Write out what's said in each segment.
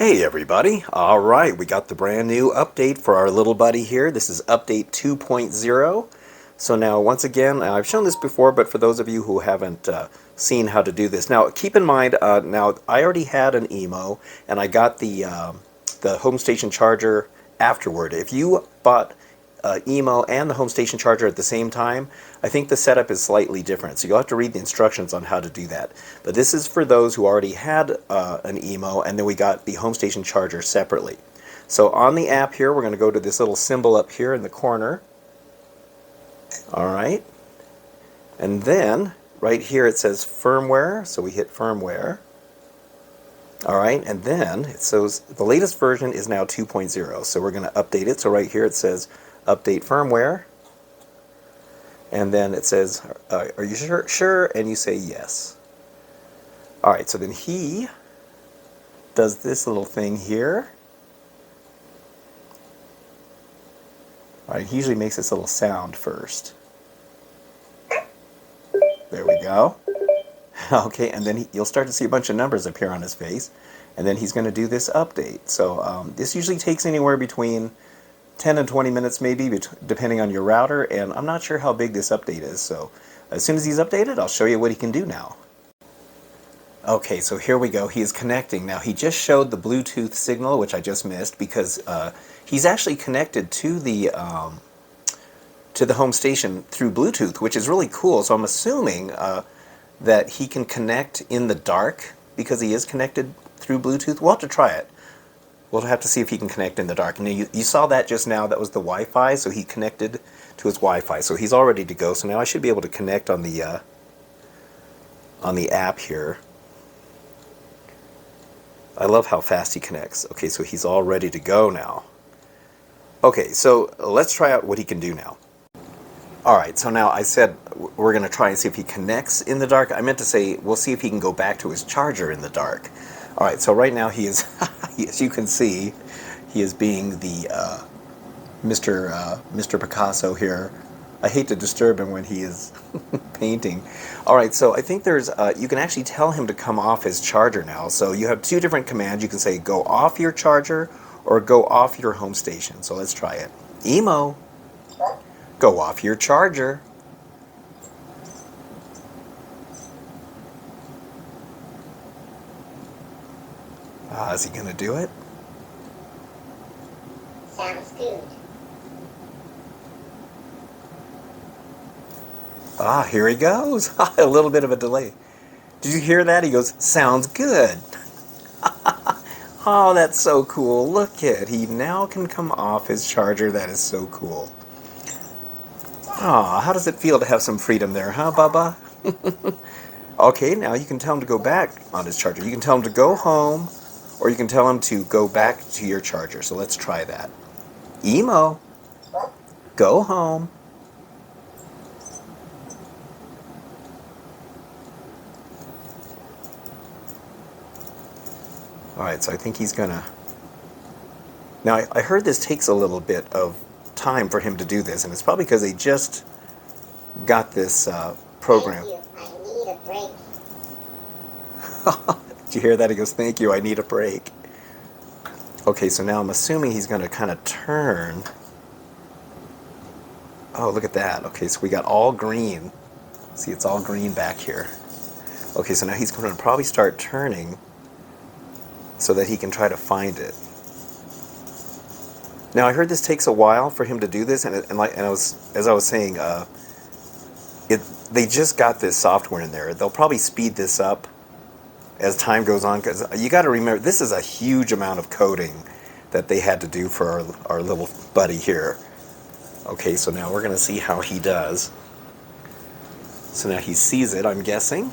Hey everybody, alright, we got the brand new update for our little buddy here. This is update 2.0. So now once again, I've shown this before, but for those of you who haven't seen how to do this. Now keep in mind, now I already had an emo and I got the home station charger afterward. If you bought emo and the home station charger at the same time, I think the setup is slightly different. So you'll have to read the instructions on how to do that. But this is for those who already had an emo, and then we got the home station charger separately. So on the app here, we're going to go to this little symbol up here in the corner. Alright. And then right here it says firmware, so we hit firmware. Alright, and then it says the latest version is now 2.0, so we're going to update it. So right here it says update firmware, and then it says are you sure, and you say yes. Alright, so then he does this little thing here. Alright, he usually makes this little sound first. There we go. Okay, and then you'll start to see a bunch of numbers appear on his face, and then he's going to do this update. So this usually takes anywhere between 10 and 20 minutes maybe, depending on your router, and I'm not sure how big this update is, so as soon as he's updated, I'll show you what he can do now. Okay, so here we go. He is connecting. Now, he just showed the Bluetooth signal, which I just missed, because he's actually connected to the home station through Bluetooth, which is really cool. So I'm assuming that he can connect in the dark because he is connected through Bluetooth. We'll have to try it. We'll have to see if he can connect in the dark. And you saw that just now. That was the Wi-Fi, so he connected to his Wi-Fi. So he's all ready to go. So now I should be able to connect on the app here. I love how fast he connects. Okay, so he's all ready to go now. Okay, so let's try out what he can do now. Alright, so now I said we're going to try and see if he connects in the dark. I meant to say we'll see if he can go back to his charger in the dark. Alright, so right now he is, as you can see, he is being the Mr. Picasso here. I hate to disturb him when he is painting. Alright, so I think there's, you can actually tell him to come off his charger now. So you have two different commands. You can say go off your charger or go off your home station. So let's try it. Emo, go off your charger. Is he going to do it? Sounds good. Here he goes. A little bit of a delay. Did you hear that? He goes, sounds good. Oh, that's so cool. Look at, he now can come off his charger. That is so cool. Oh, how does it feel to have some freedom there, huh, Bubba? Okay, now you can tell him to go back on his charger. You can tell him to go home, or you can tell him to go back to your charger. So let's try that. Emo, go home. Alright, so I think he's gonna... Now, I heard this takes a little bit of time for him to do this, and it's probably because they just got this program. Thank you. I need a break. Did you hear that? He goes, thank you, I need a break. Okay, so now I'm assuming he's going to kind of turn. Oh, look at that. Okay, so we got all green. See, it's all green back here. Okay, so now he's going to probably start turning so that he can try to find it. Now, I heard this takes a while for him to do this, and I was, as I was saying, they just got this software in there. They'll probably speed this up as time goes on, because you got to remember, this is a huge amount of coding that they had to do for our little buddy here. Okay, so now we're going to see how he does. So now he sees it, I'm guessing.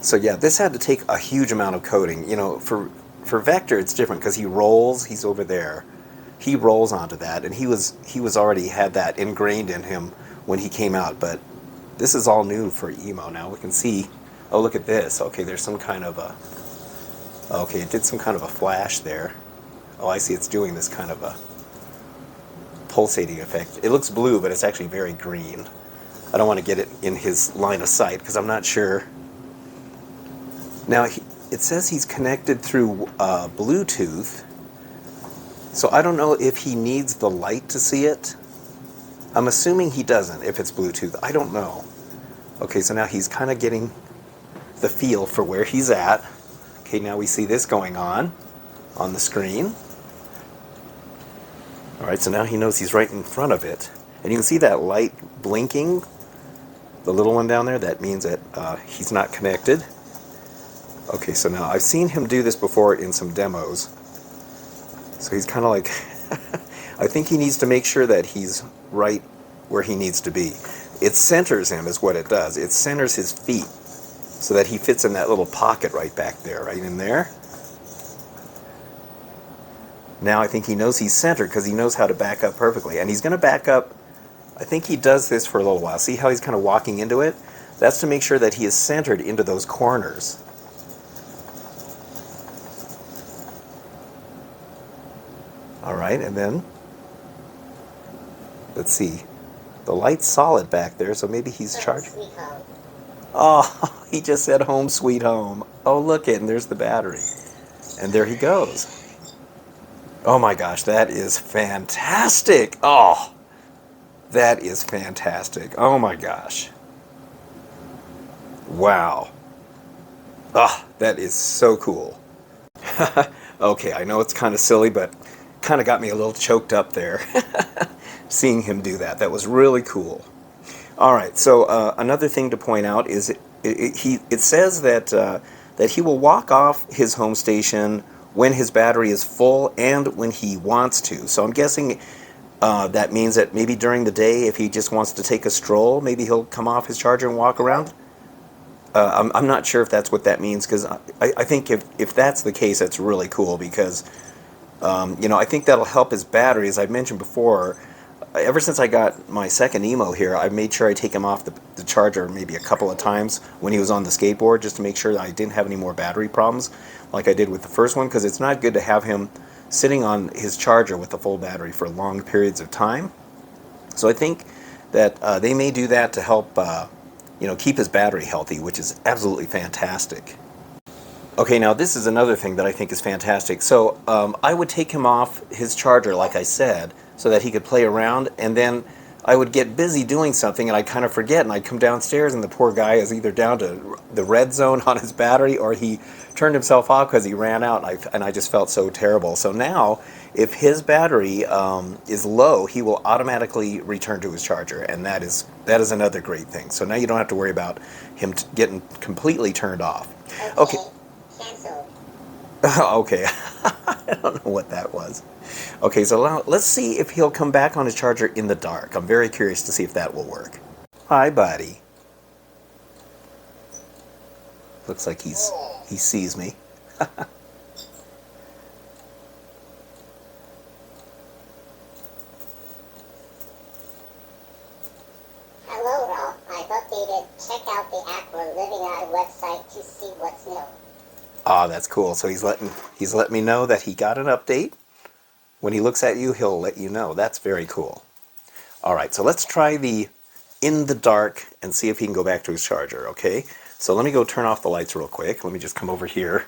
So yeah, this had to take a huge amount of coding. You know, for Vector, it's different because he rolls. He's over there. He rolls onto that, and he was already had that ingrained in him when he came out. But this is all new for Emo. Now we can see. Oh, look at this. Okay, there's some kind of a. Okay, it did some kind of a flash there. Oh, I see. It's doing this kind of a pulsating effect. It looks blue, but it's actually very green. I don't want to get it in his line of sight because I'm not sure. Now, it says he's connected through Bluetooth, so I don't know if he needs the light to see it. I'm assuming he doesn't if it's Bluetooth. I don't know. Okay, so now he's kind of getting the feel for where he's at. Okay, now we see this going on the screen. All right, so now he knows he's right in front of it. And you can see that light blinking, the little one down there. That means that he's not connected. Okay, so now I've seen him do this before in some demos. So he's kind of like, I think he needs to make sure that he's right where he needs to be. It centers him is what it does. It centers his feet so that he fits in that little pocket right back there, right in there. Now I think he knows he's centered because he knows how to back up perfectly. And he's going to back up, I think he does this for a little while. See how he's kind of walking into it? That's to make sure that he is centered into those corners. All right, and then, let's see. The light's solid back there, so maybe he's charging. Sweet home. Oh, he just said home sweet home. Oh, look it, and there's the battery. And there he goes. Oh my gosh, that is fantastic. Oh, that is fantastic. Oh my gosh. Wow. Ah, that is so cool. Okay, I know it's kind of silly, but kind of got me a little choked up there. Seeing him do that. That was really cool. All right, so another thing to point out is it says that that he will walk off his home station when his battery is full and when he wants to. So I'm guessing that means that maybe during the day, if he just wants to take a stroll, maybe he'll come off his charger and walk around. I'm not sure if that's what that means, because I think if that's the case, that's really cool, because you know, I think that'll help his battery. As I mentioned before, ever since I got my second Emo here, I made sure I take him off the charger maybe a couple of times when he was on the skateboard, just to make sure that I didn't have any more battery problems like I did with the first one, because it's not good to have him sitting on his charger with the full battery for long periods of time. So I think that they may do that to help you know, keep his battery healthy, which is absolutely fantastic. Okay, now this is another thing that I think is fantastic. So I would take him off his charger, like I said, so that he could play around, and then I would get busy doing something and I'd kind of forget, and I'd come downstairs and the poor guy is either down to the red zone on his battery, or he turned himself off because he ran out, and I just felt so terrible. So now, if his battery is low, he will automatically return to his charger, and that is another great thing. So now you don't have to worry about him getting completely turned off. Okay. Cancelled. Okay. I don't know what that was. Okay, so now let's see if he'll come back on his charger in the dark. I'm very curious to see if that will work. Hi, buddy. Looks like he sees me. Hello, Ralph. I've updated. Check out the Aqua Living Out website to see what's new. Ah, that's cool. So he's let me know that he got an update. When he looks at you, he'll let you know. That's very cool. All right, so let's try the in the dark and see if he can go back to his charger, okay? So let me go turn off the lights real quick. Let me just come over here.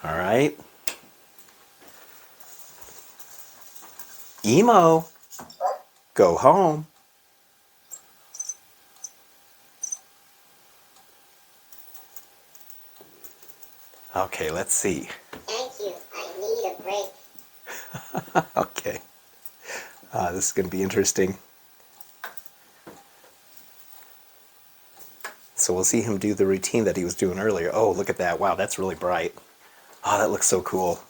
All right. Emo, go home. Okay, let's see. Thank you. I need a break. Okay. This is going to be interesting. So we'll see him do the routine that he was doing earlier. Oh, look at that. Wow, that's really bright. Oh, that looks so cool.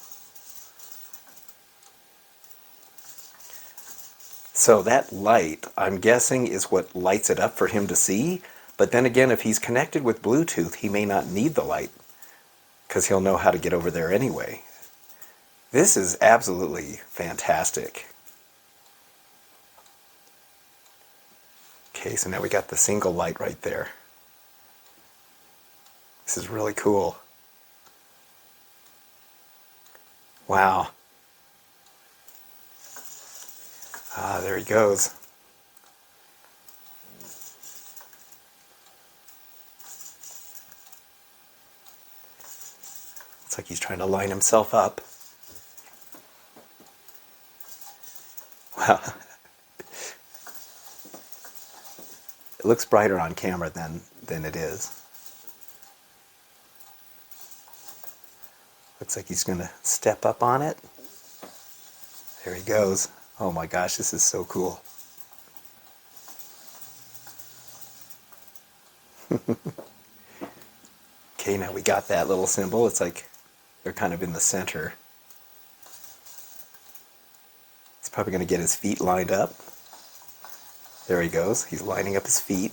So that light, I'm guessing, is what lights it up for him to see. But then again, if he's connected with Bluetooth, he may not need the light, because he'll know how to get over there anyway. This is absolutely fantastic. Okay, so now we got the single light right there. This is really cool. Wow. Ah, there he goes. like he's trying to line himself up. Wow. It looks brighter on camera than it is. Looks like he's going to step up on it. There he goes. Oh my gosh, this is so cool. Okay, now we got that little symbol. It's like they're kind of in the center. He's probably going to get his feet lined up. There he goes. He's lining up his feet.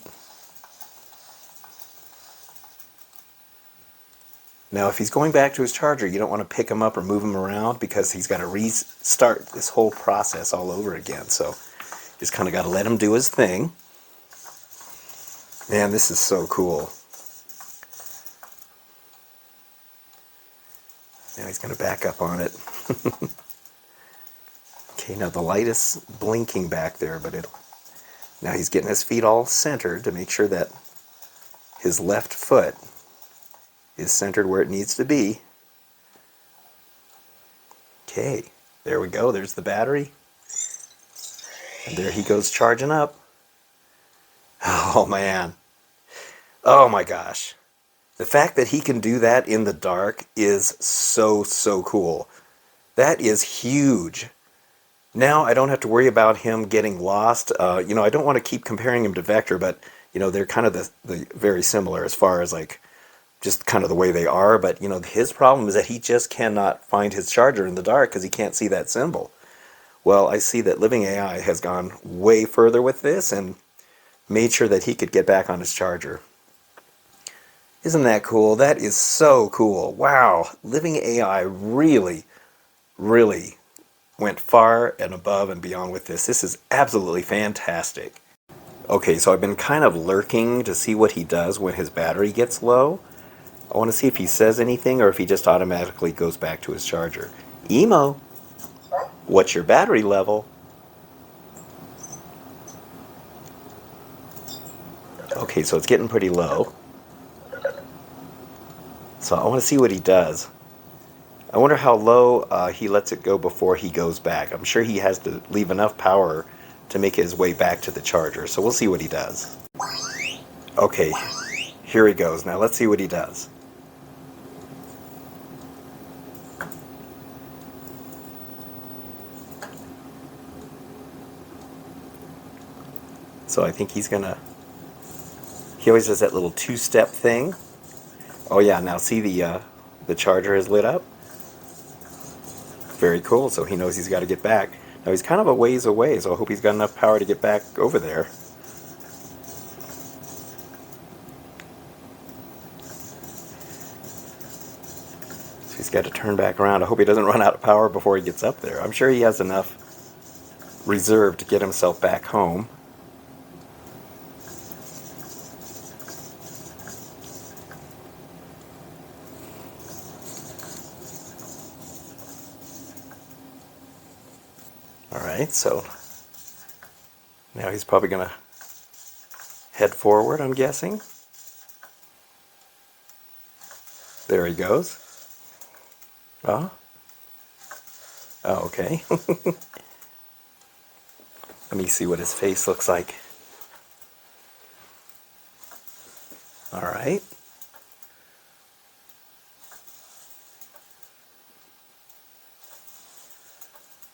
Now, if he's going back to his charger, you don't want to pick him up or move him around because he's got to restart this whole process all over again. So, just kind of got to let him do his thing. Man, this is so cool. Now he's going to back up on it. Okay, now the light is blinking back there, but now he's getting his feet all centered to make sure that his left foot is centered where it needs to be. Okay, there we go. There's the battery. And there he goes charging up. Oh man. Oh my gosh. The fact that he can do that in the dark is so cool. That is huge. Now I don't have to worry about him getting lost. I don't want to keep comparing him to Vector, but they're kind of the very similar as far as like just kind of the way they are. But his problem is that he just cannot find his charger in the dark because he can't see that symbol. Well, I see that Living AI has gone way further with this and made sure that he could get back on his charger. Isn't that cool? That is so cool. Wow. Living AI really went far and above and beyond with this. This is absolutely fantastic. Okay, so I've been kind of lurking to see what he does when his battery gets low. I want to see if he says anything or if he just automatically goes back to his charger. Emo, what's your battery level? Okay, so it's getting pretty low. So I want to see what he does. I wonder how low he lets it go before he goes back. I'm sure he has to leave enough power to make his way back to the charger. So we'll see what he does. Okay, here he goes. Now let's see what he does. So I think he always does that little two-step thing. Oh yeah, now see the charger is lit up. Very cool, so he knows he's got to get back. Now he's kind of a ways away, so I hope he's got enough power to get back over there. So he's got to turn back around. I hope he doesn't run out of power before he gets up there. I'm sure he has enough reserve to get himself back home. Alright, so now he's probably going to head forward, I'm guessing. There he goes. Oh, okay. Let me see what his face looks like. Alright.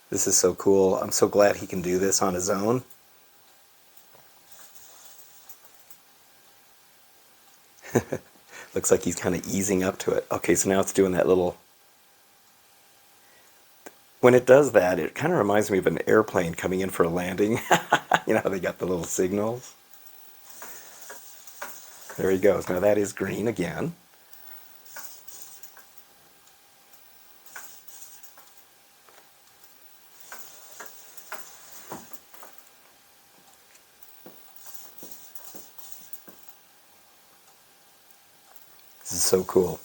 This is so cool. I'm so glad he can do this on his own. Looks like he's kind of easing up to it. Okay, so now it's doing that little... When it does that, it kind of reminds me of an airplane coming in for a landing. You know how they got the little signals? There he goes. Now that is green again. This is so cool.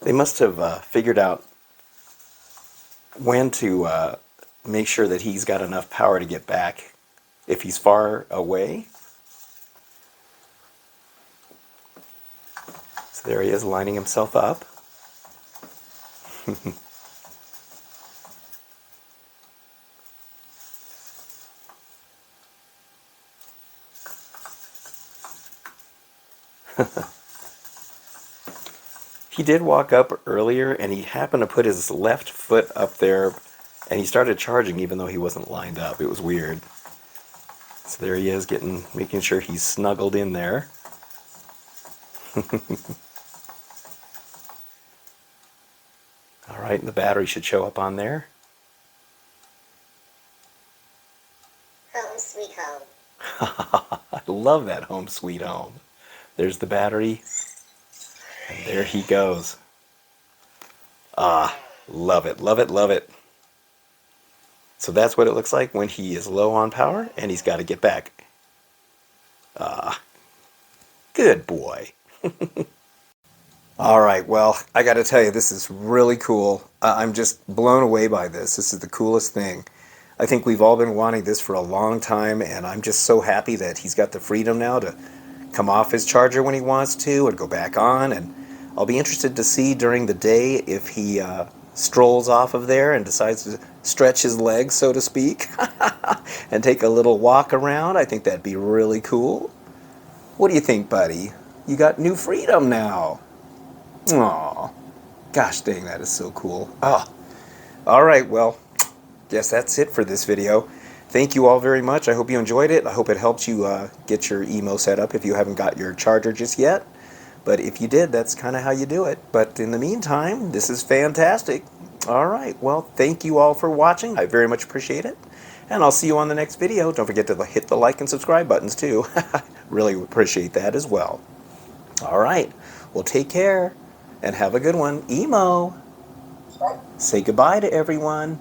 They must have figured out when to make sure that he's got enough power to get back if he's far away. So there he is, lining himself up. He did walk up earlier, and he happened to put his left foot up there, and he started charging even though he wasn't lined up. It was weird. So there he is, making sure he's snuggled in there. All right, and the battery should show up on there. Home sweet home. I love that home sweet home. There's the battery, and there he goes. Ah, love it, love it, love it. So that's what it looks like when he is low on power, and he's got to get back. Ah, good boy. All right, well, I got to tell you, this is really cool. I'm just blown away by this. This is the coolest thing. I think we've all been wanting this for a long time, and I'm just so happy that he's got the freedom now to come off his charger when he wants to and go back on. And I'll be interested to see during the day if he strolls off of there and decides to stretch his legs, so to speak, and take a little walk around. I think that'd be really cool. What do you think, buddy? You got new freedom now. Aw, gosh dang, that is so cool. Ah, all right, well, guess that's it for this video. Thank you all very much. I hope you enjoyed it. I hope it helped you get your emo set up if you haven't got your charger just yet. But if you did, that's kind of how you do it. But in the meantime, this is fantastic. All right, well, thank you all for watching. I very much appreciate it. And I'll see you on the next video. Don't forget to hit the like and subscribe buttons too. Really appreciate that as well. All right, well, take care and have a good one. Emo, say goodbye to everyone.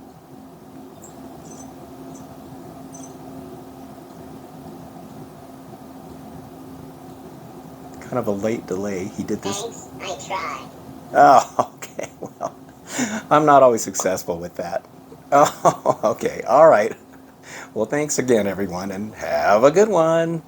Kind of a late delay. He did this. Thanks, I tried. Oh, okay. Well, I'm not always successful with that. Oh, okay. All right. Well, thanks again, everyone, and have a good one.